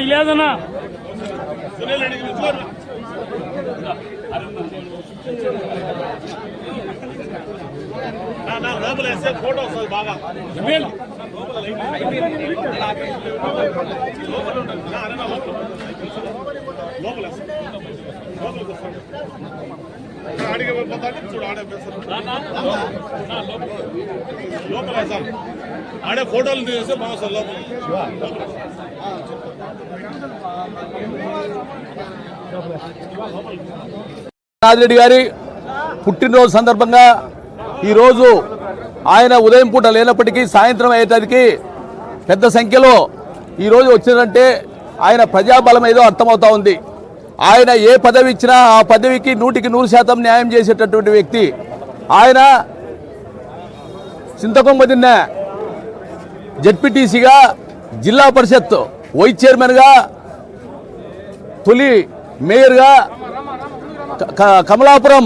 లేదన్నా లోపల వేస్తే ఫోటో వస్తుంది బాగా లోపల అడిగే చూడు ఆడే లోపల సార్ ఆడే ఫోటోలు తీస్తే బాగా సార్ లోపల నాగిరెడ్డి గారి పుట్టినరోజు సందర్భంగా ఈరోజు ఆయన ఉదయం పూట లేనప్పటికీ సాయంత్రం అయ్యేటదికి పెద్ద సంఖ్యలో ఈరోజు వచ్చిందంటే ఆయన ప్రజాబలం ఏదో అర్థమవుతా ఉంది. ఆయన ఏ పదవి ఇచ్చినా ఆ పదవికి 100% న్యాయం చేసేటటువంటి వ్యక్తి. ఆయన చింతకొంగదిన్న జెడ్పీటీసీగా, జిల్లా పరిషత్ వైస్ చైర్మన్గా, తొలి మేయర్గా, కమలాపురం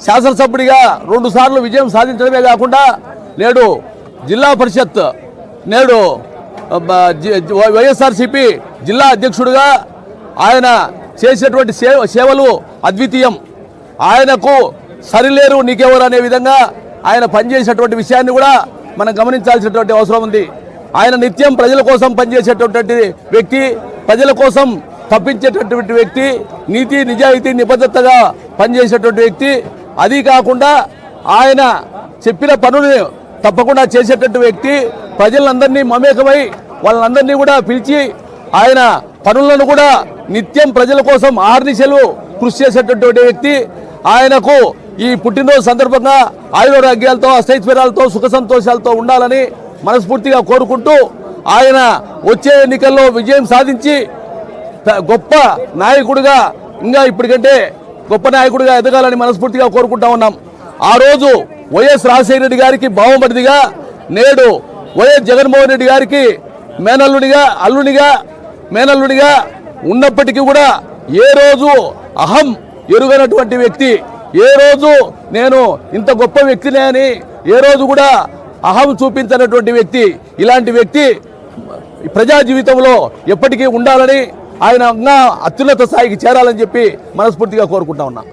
శాసనసభ్యుడిగా 2 సార్లు విజయం సాధించడమే కాకుండా నేడు జిల్లా పరిషత్, నేడు వైఎస్ఆర్సీపీ జిల్లా అధ్యక్షుడిగా ఆయన చేసేటువంటి సేవలు అద్వితీయం. ఆయనకు సరిలేరు నీకెవరు అనే విధంగా ఆయన పనిచేసేటువంటి విషయాన్ని కూడా మనం గమనించాల్సినటువంటి అవసరం ఉంది. ఆయన నిత్యం ప్రజల కోసం పనిచేసేటటువంటి వ్యక్తి, ప్రజల కోసం తప్పించేటటువంటి వ్యక్తి, నీతి నిజాయితీ నిబద్ధతగా పనిచేసేటువంటి వ్యక్తి. అది కాకుండా ఆయన చెప్పిన పనులు తప్పకుండా చేసేటటువంటి వ్యక్తి. ప్రజలందరినీ మమేకమై వాళ్ళందరినీ కూడా పిలిచి ఆయన పనులను కూడా నిత్యం ప్రజల కోసం ఆర్నిశలు కృషి చేసేటటువంటి వ్యక్తి. ఆయనకు ఈ పుట్టినరోజు సందర్భంగా ఆయురారోగ్యాలతో, అష్టైశ్వర్యాలతో, సుఖ సంతోషాలతో ఉండాలని మనస్ఫూర్తిగా కోరుకుంటూ ఆయన వచ్చే ఎన్నికల్లో విజయం సాధించి గొప్ప నాయకుడిగా, ఇంకా ఇప్పటికంటే గొప్ప నాయకుడిగా ఎదగాలని మనస్ఫూర్తిగా కోరుకుంటా ఉన్నాం. ఆ రోజు వైఎస్ రాజశేఖర రెడ్డి గారికి బావమరిదిగా, నేడు వైఎస్ జగన్మోహన్ రెడ్డి గారికి మేనల్లుడిగా ఉన్నప్పటికీ కూడా ఏ రోజు అహం ఎరుగనటువంటి వ్యక్తి, ఏ రోజు నేను ఇంత గొప్ప వ్యక్తినే అని ఏ రోజు కూడా అహం చూపించినటువంటి వ్యక్తి. ఇలాంటి వ్యక్తి ప్రజా జీవితంలో ఎప్పటికీ ఉండాలని, ఆయన అత్యున్నత స్థాయికి చేరాలని చెప్పి మనస్ఫూర్తిగా కోరుకుంటా ఉన్నా.